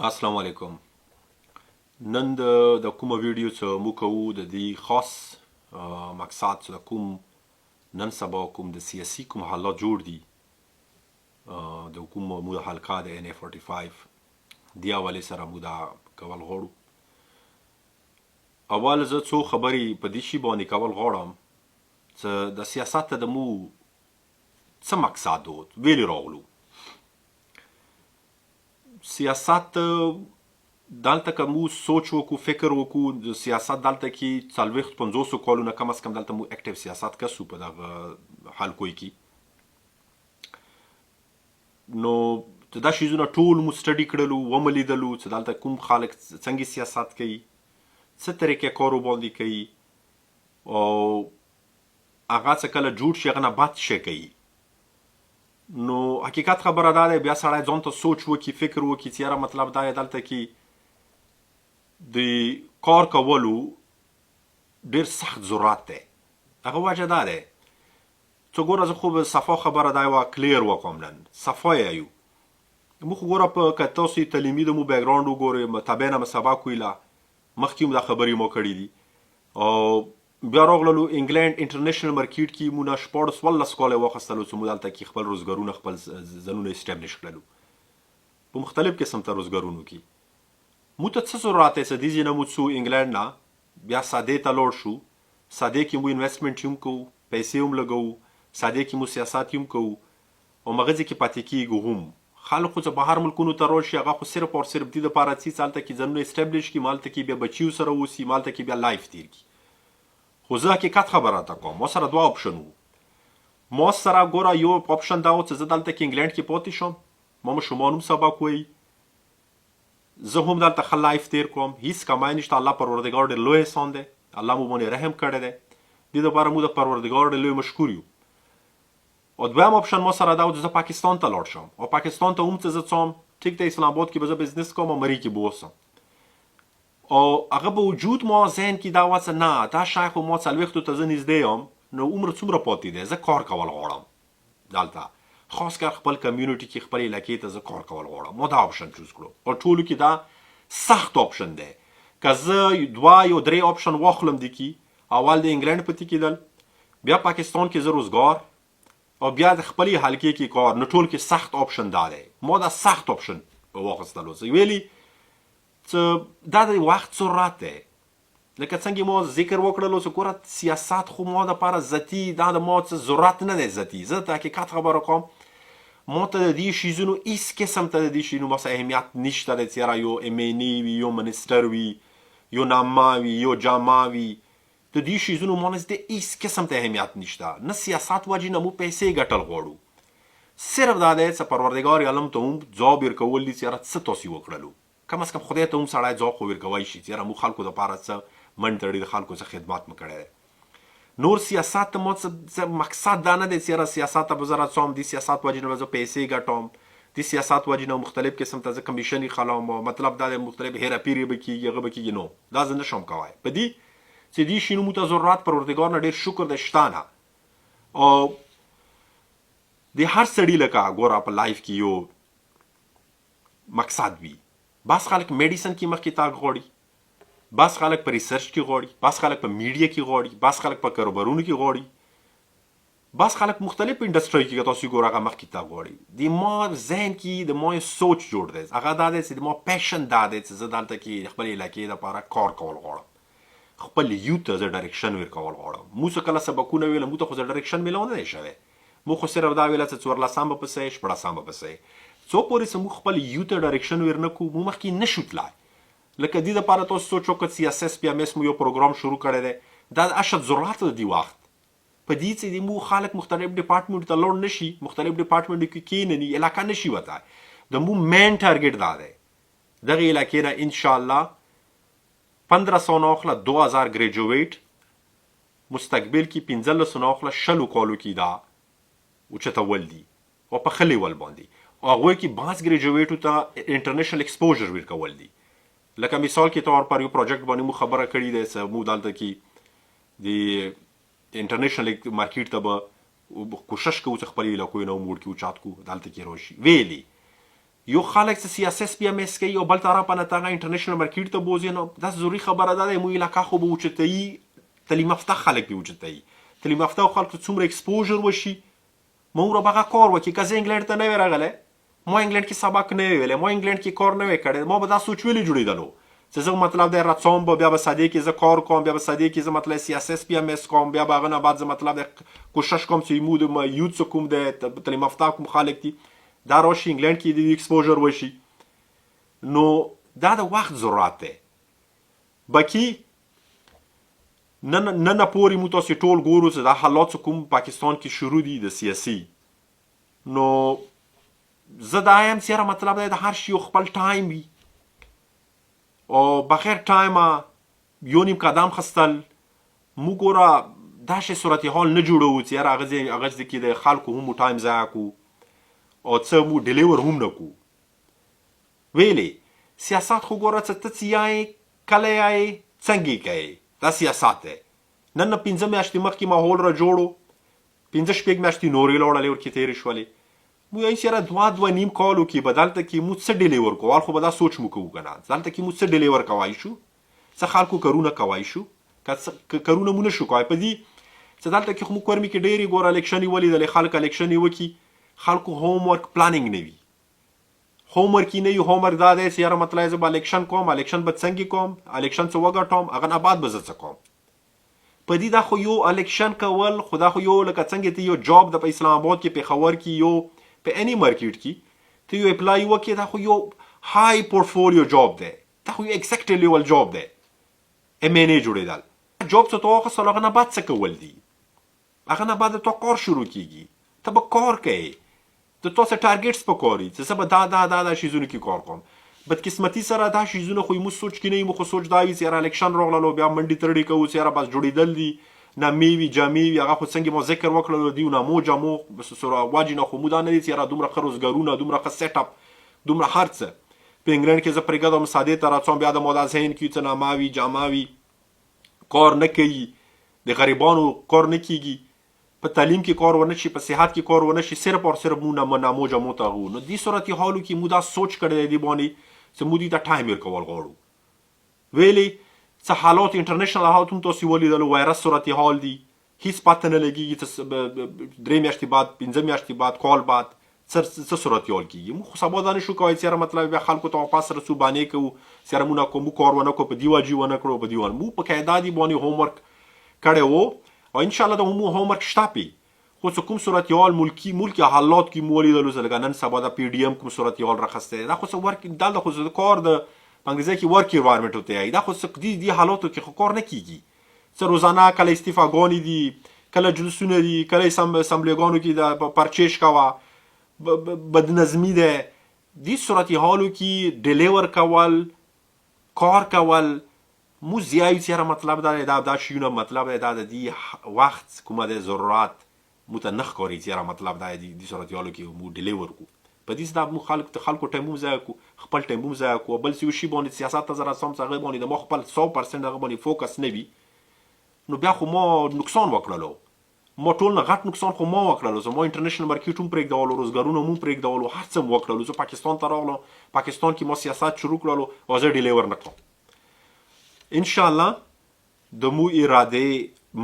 السلام علیکم. نن د کومه ویډیو څه موږ کوو د دې خاص مقصد چې د کوم نن سبا کوم د سیاسي کوم حالات جوړ دي د کوم موږ حلقه د NA45 دی حوالې سره موږ دا کول غواړو. اول زه څو خبرې په دې شي باندې کول غواړم چې د سیاست د مو څه مقصد و ویلې راغلو. سیاست دلته که مو سوچ وکړو فکر وکړو د سیاست دلته کې 40-50 کالونه کم از کم دلته مو اکټیو سیاست کسو په دغه حلقو کې نو دا شیزونه ټول مو سټډي کړلو ومو لیدلو چې دلته کوم خلک څنګه سیاست کوي څه طریقې کارو باندې کوي او هغه څه کله جوړ شي هغه نه بد شي کوي. نو حقیقت خبره دا ده بیا سړی ځان ته سوچ وکړي فکر وکړي چې یاره مطلب دا دلته کې د کار کولو ډېر سخت ضرورت دی. هغه وجه دا دی چې ګوره زه خو به صفا خبره دا یوه کلیر وکړم نن صفا یې یو موږ خو ګوره په که تاسو تعلیمي د مو بیکګراونډ وګورئ مطابع نه مې سبق ویله مخکې هم دا خبرې مو کړي دي او بیا راغللو انګلند انټرنیشنل مارکیټ کې مو نه 14 کاله واخیستلو چې مو دلته کې خپل روزګارونه خپل ځانونه اسټابلیش کړلو په مختلف قسم ته روزګارونو کې مو ته څه ضرورت دی چې دې ځای نه مو څو انګلند نه بیا سادې ته لاړ شو سادې کې مو انویسټمنټ هم کوو پیسې هم لګوو سادې کې مو سیاست هم کوو او مغزې کې پاتې کېږو هم خلک خو چې بهر ملکونو ته راشي هغه خو صرف او صرف دې دپاره ځي چې هلته کې ځانونه اسټابلیش کړي مالته کې بیا بچیو سره اوسي مالته کې بیا لایف تیر کړي. خو زه حقیقت خبره ته کوم ما سره دوه اپشن وو. ما سره ګوره یو اپشن دا و چې زه دلته کې انګلند کې پاتې شم ما ماشومان هم سبق وایي زه هم دلته ښه لایف تیر کوم هیڅ کمای نشته الله پروردګار ډېر لوی احسان دی الله مو باندې رحم کړی دی دې دپاره مو د پروردګار ډېر لوی مشکور یو. او دویم اپشن ما سره دا و چې زه پاکستان ته لاړ شم او پاکستان ته هم چې زه څوم ټیک دی اسلام آباد کې به زه بزنس کوم او مرې کې به اوسم او هغه به وجود ما ذهن کې دا وه چې نه دا شی خو ما 40 ته زه نږدې یم نو عمر څومره پاتې دی زه کار کول غواړم دلته خاص کر خپل کمیونټي کې خپل علاقې ته زه کار کول غواړم ما دا اپشن چوز کړو او ټولو کې دا سخت اپشن دی که زه دوه یو درې اپشن واخلم دی کې اول د انګلند پتې کېدل بیا پاکستان کې زه روزګار او بیا د خپلې حلقې کې کار نو ټول کې سخت اپشن دا دی ما دا سخت اپشن واخیستلو زه ویلي دا د وخت ضرورت دی لکه څنګه ما ذکر وکړلو چې ګوره سیاست خو ما دپاره ذاتي دا د ما څه ضرورت نه دی ذاتي زه د حقیقت خبره کوم ما ته د دې شیزونو هېڅ قسم ته د دې شیزونو مثلا اهمیت نشته دی چې یاره یو MNA وي یو منسټر وي یو نامه وي یو جامه وي د دې شیزونو ما نزدې هېڅ قسم ته اهمیت نشته نه سیاست وجې نه مو پیسې ګټل غواړو صرف دا دی چې پروردګار عالم ته هم ځواب ورکول دي چې یاره څه تاسې وکړلو کم از کم خدای ته هم سړی ځواب خو ورکوی شي چې یاره موږ خلکو دپاره څه منډ تړي د خلکو څه خدمات مو کړی دی. نور سیاست ته ما څه مقصد دا نه دی چې یاره سیاست ته به زه راڅوم دې سیاست وجې نه به زه پیسې ګټم دې سیاست وجې نه مختلف قسم ته زه کمیشن خلم مطلب دا دی مختلف هیراپیرې به کېږي هغه به کېږي نو دا زه نشم کوی په دې چې دې شي نو موږ ته ضرورت پروردګار نه ډېر شکر دی شته نه او د هر سړي لکه ګوره په لایف کې یو مقصد وي بعض خلک میډیسن کې مخکې تاګ غواړي بعض خلک په ریسرچ کې غواړي بعض خلک په میډیا کې غواړي بعض خلک په کاروبارونو کې غواړي بعض خلک مختلف انډسټري کې که تاسو ګوره هغه مخکې تاګ غواړي د ما ذهن کې د ما یو سوچ جوړ دی هغه دا دی چې د ما پیشن دا دی چې زه دلته کې خپل علاقې دپاره کار کول غواړم خپل یوت ته زه ډایرکشن ورکول غواړم مو څه کله سبقونه ویله مو ته خو زه ډایرکشن میلاو نه دی شوی مو خو صرف دا ویله چې 14 به پسې 14 به پسې څو پورې چې موږ خپل یوت ته ډایرکشن ورنه کړو مو مخکې نشو تلای لکه دې دپاره تاسو سوچ وکړه CSS PMS مو یو پروګرام شروع کړی دی دا اشد ضرورت د دې وخت په دې چې مو خلک مختلف ډپارټمنټ ته لاړ نشي مختلف ډپارټمنټ کې کېنني علاقه نشي وتای د مو مین ټارګټ دا دی دغه علاقې نه انشاءالله 1500 نه اخله 2000 ګریجویټ مستقبل کې 1500 نه اخله 20 کالو کې دا اوچتول دي او په ښه لیول باندې او هغوی کې بعض ګریجویټو ته انټرنیشنل ایکسپوژر ورکول دي لکه مثال کې طور پر یو پروجیکټ باندې مو خبره کړې ده چې مو دلته کې د انټرنیشنل مارکیټ ته به کوشش کوو چې خپلې علاقو نه موړ کړو چات کو دلته کې راشي ویلي یو خلک چې سیاست بیا مس کوي او بل طرف نه تاغه انټرنیشنل مارکیټ ته بوزي نو دا ضروري خبره ده مو علاقه خو به وچتای تعلیم یافته خلک به وچتای تعلیم یافته خلک څومره ایکسپوژر وشي مو را بغا کار وکي که زه انګلند ته نه راغله ما انګلند کې سبق نه ویل ما انګلند کې کار نه وکړ ما به دا سوچ ویلې جوړیدلو چې زه مطلب د راتسوم بیا به ساده کې زه کار کوم بیا به ساده کې زه مطلب سیاست بیا مس کوم بیا باغ نه بعد زه مطلب کوشش کوم چې مو د یوت کوم د تعلیم یافته کوم خلک دي دا راشي انګلند کې د ایکسپوژر وشي نو دا د وخت ضرورت ده باقي نن پورې مو تاسو ټول ګورو چې دا حالات کوم پاکستان کې شروع دي د سیاسي نو زه دا یم چې مطلب د هر شي خپل ټایم وي او بخیر ټایم یو نیم قدم خستل مو ګوره دا شی صورتحال نه جوړو چې هغه کې د خلکو هم ټایم ضایع کو او څه مو ډیلیور هم نه کو ویلې سیاست خو ګوره څه ته یای کله یای څنګه کوي دا سیاست دی نن 15 میاشتې مخکې ماحول را جوړو 15 شپږ میاشتې نورې لاړلې ورکې تېرې شولې مو یې سره دوه نیم کالو کې بدلته کې مو څه ډیلیور کوال خو به دا سوچ مو کوو که نه دلته کې مو څه ډیلیور کوای شو څه خلکو کارونه کوای شو که کارونه مو نه شو کوای په دې چې دلته کې خو مو کورمې کې ډېرې ګوره الیکشن یې ولیدلې خلک الیکشن یې وکړي خلکو هوم ورک پلانینګ نه وي هوم ورک یې نه وي هوم ورک دا دی چې یاره مطلب زه به الیکشن کوم الیکشن به څنګه کوم الیکشن څه وګټم هغه نه بعد به زه څه کوم په دې دا خو یو الیکشن کول خو دا خو یو لکه څنګه ته یو جاب د اسلام آباد کې پېښور کې یو په اني مارکیټ کې ته یو اپلای وکړې دا خو یو های پورټفولیو جاب دی دا خو یو ایگزیکټیو لیول جاب دی ام ان ای جوړېدل جاب څه ته واخیستل هغه نه بعد څه کول دي هغه نه بعد تا کار شروع کیږي ته به کار کوې د تا څه ټارګېټس پکار دي چې زه به دا شیزونو کې کار کوم بدقسمتي سره دا شیزونه خو موږ سوچ کې نه یو خو سوچ دا وي چې یاره الیکشن راغللو بیا منډې ترړې کوو چې یاره بس جوړېدل دي نه میوي جامې وي هغه خو څنګه مو ذکر وکړلو دي نه مو جامو سره واجي نه خو مو دا نه دي چې یاره دومره ښه روزګارونه دومره ښه سیټ اپ دومره هر څه په انګلند کې زه پرېږدم سادې ته راڅوم بیا د مولا ذهن کې څه نامه وي جامه وي کار نه کوي د غریبانو کار نه کیږي په تعلیم کې کار ونه شي په صحت کې کار ونه شي صرف او صرف مو نامو جامو ته غو نو دې صورتحالو کې مو دا سوچ کړی دی باندې چې مو دې ته ټایم ورکول غواړو ویلي څه حالات انټرنیشنل حالات هم تاسو ولیدلو وایرس صورتحال دي هیڅ پته نه لګېږي چې 3 میاشتې بعد 15 میاشتې بعد کال بعد څه صورتحال کېږي موږ خو سبا دا نه شو کولی چې یاره مطلب بیا خلکو ته واپس رسوبانې کوو چې یاره مونږ کوم کار ونه کړو په دې واجي ونه کړو په دې ونه موږ په قاعده دي باندې هوم ورک کړی و او انشاءالله د مو هوم ورک شته پې خو څه کوم صورتحال ملکي حالات کې مو ولیدلو چې لکه نن سبا د پی ډي ام کوم صورتحال راخستی دا خو څه ورک دلته خو د کار د په انګریزي کې ورک انوایرمنټ ورته وایي دا خو دې حالاتو کې خو کار نه کیږي څه روزانه کله استعفاګانې دي کله جلوسونه دي کله اسمبلیګانو کې د پرچیش کوه بدنظمي ده دې صورتحالو کې ډیلیور کول کار کول مو زیایو چې مطلب دا شیونه مطلب دا د دې وخت کومه د ضرورت مو ته نه ښکاري چې مطلب دا دې صورتحالو کې مو ډیلیور کو په دې سبب مو خلکو ټایم هم ضایع کو خپل ټایم هم ضایع کو بل څه شي باندې سیاست ته زره سم څنګه باندې د مخ خپل 100% هغه باندې فوکس نه وي نو بیا خو ما نقصان وکړلو ما ټول نه غټ نقصان خو ما وکړلو زه ما انټرنیشنل مارکیټ هم پرېږدولو روزګارونه هم پرېږدولو هر څه مو وکړلو زه پاکستان ته راغلم پاکستان کې ما سیاست شروع کړلو او زه ډیلیور نه کړم انشاءالله د مو اراده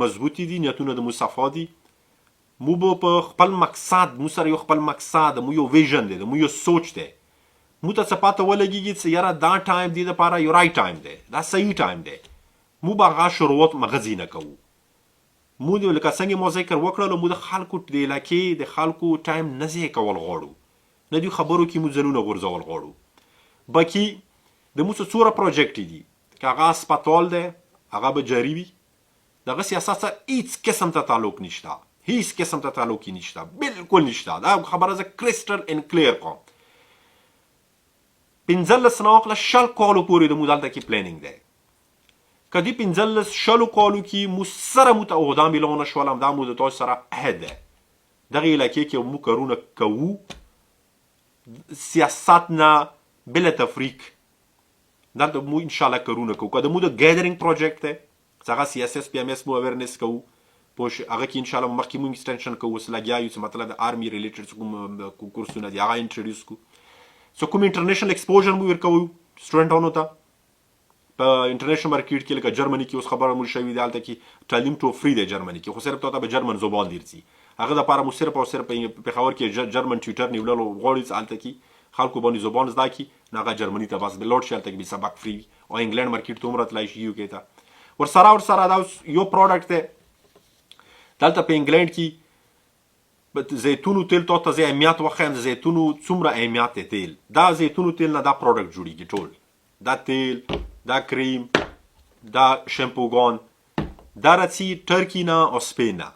مضبوطی دي نیتونه د مو صفا دي مو په خپل مقصد مو سره یو خپل مقصد مو یو ویژن دی مو یو سوچ دی مو ته څه پته ولګېږي چې یاره دا ټایم دی دپاره یو رایټ ټایم دی دا صحیح ټایم دی مو به هغه شروعات مغزي نه کوو مو لکه څنګه مو ذکر وکړلو مو د خلکو د علاقې د خلکو ټایم نه ضایع کول غواړو نه دې خبرو کې مو ځلونه غورځول غواړو باقي د مو څه څوره پروجیکټ دي که هغه هسپتال دی هغه به جاري وي دغه سیاست سره هیڅ قسم ته تعلق نشته هیڅ قسم ته تعلق نشته بالکل نشته دا خبره زه کرسټل ان کلیر کوم 15 نه واخله 20 کالو پورې د مو دلته کې پلانینګ دی که دې 15 کالو کې مو سره مو ته عهده میلونه شولم دا مو د تاسو سره عهد دی دغه علاقې کې مو کارونه کوو سیاست نه بلا تفریق دلته مو انشاءالله کارونه کوو که د مو د ګیدرینګ پروجیکټ دی هغه سیاست پی ام اس مو اویرنس کوو پوش هغه کې انشاءالله مخکې مونږ ایکسټنشن کوو اوس لګیا یو چې مطلب د آرمي ریلیټډ کوم کورسونه دي هغه انټروډیوس کو څه کوم انټرنیشنل ایکسپوژر مو ورکوو سټوډنټانو ته په انټرنیشنل مارکیټ کې لکه جرمني کې اوس خبره مو شوې ده هلته کې تعلیم ټو فری دی جرمني کې خو صرف تا ته به جرمن زبان درځي هغه دپاره مو صرف او صرف پېښور کې جرمن ټیوټر نیولو غواړي هلته کې خلکو باندې زبان زده کړي نو هغه جرمني ته بس لاړ شي هلته کې به سبق فری او انګلینډ مارکیټ ته هم راتلی شي یو کې ته ورسره دا یو پروډکټ دی دلته په انګلینډ کې زیتونو تیل تا ته زه اهمیت وښیم د زیتونو څومره اهمیت دی تیل دا زیتونو تیل نه دا پروډکټ جوړیږي ټول دا تیل دا کریم دا شیمپوګان دا راځي ترکي نه او سپین نه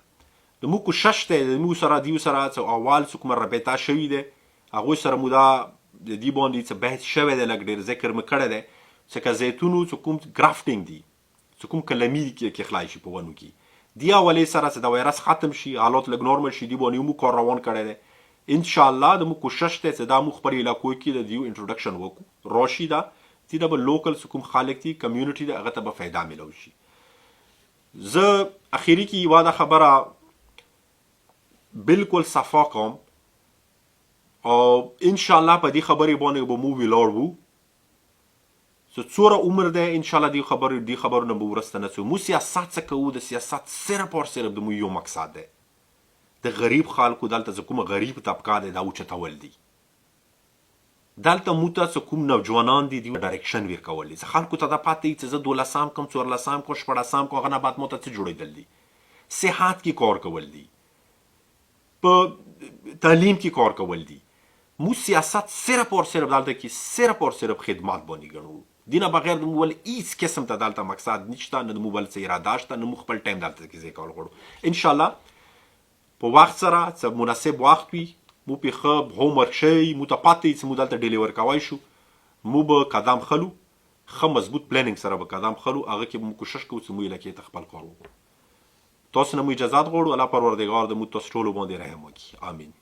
د موږ کوشش دی د موږ سره دیو سره څه اول څه کومه رابطه شوې ده هغوی سره مو دا د دې باندې څه بحث شوی دی لږ ډېر ذکر مې کړی دی چې که زیتونو څه کوم ګرافټینګ دي څه کوم کلمي کې خلای شي په ونو کې دې حوالې سره چې د وایرس ختم شي حالات لږ نورمل شي دې باندې موږ کار روان کړی دی انشاءالله د موږ کوشش دی چې دا موږ خپل علاقو کې د دیو انټروډکشن وکړو راشي دا چې دا به لوکل څه کوم خلک دي کمیونټي دی هغه ته به فایده میلو شي زه اخیری کې یوه دا خبره بالکل صفا کوم او انشاءالله په دې خبرې باندې به مو ولاړ وو چې څومره عمر دی انشاءالله دې خبرونه به ورسته نه څو مو سیاست څه کوو د سیاست صرف او صرف د مو یو مقصد دی د غریب خلکو دلته چې کومه غریب طبقه دی دا اوچتول دي دلته مو ته څه کوم نوجوانان دي دوی ډایرکشن ورکول دي خلکو ته دا پاتې وي چې زه 12 کوم 14 کوم 16 کوم هغه نه بعد مو ته څه جوړېدل دي صحت کې کار کول دي په تعلیم کې کار کول دي مو سیاست صرف اور صرف دلته کې صرف اور صرف خدمات باندې ګڼو دینه بغیر د مو ول هیڅ قسم ته دلته مقصد نشته نه د مو بل څه اراده شته نه مو خپل ټایم دلته کې ځای کول غواړو انشاءالله په وخت سره څه مناسب وخت وي مو پې ښه هومورک شی مو ته پاتې چې مو دلته ډیلیور کوی شو مو به قدم خلو ښه مضبوط پلانینګ سره به قدم خلو هغه کې به مو کوشش کوو چې مو علاقې ته خپل کار وکړو تاسو نه مو اجازات غواړو الله پروردګار د مو تاسو ټولو باندې رحم وکړي امین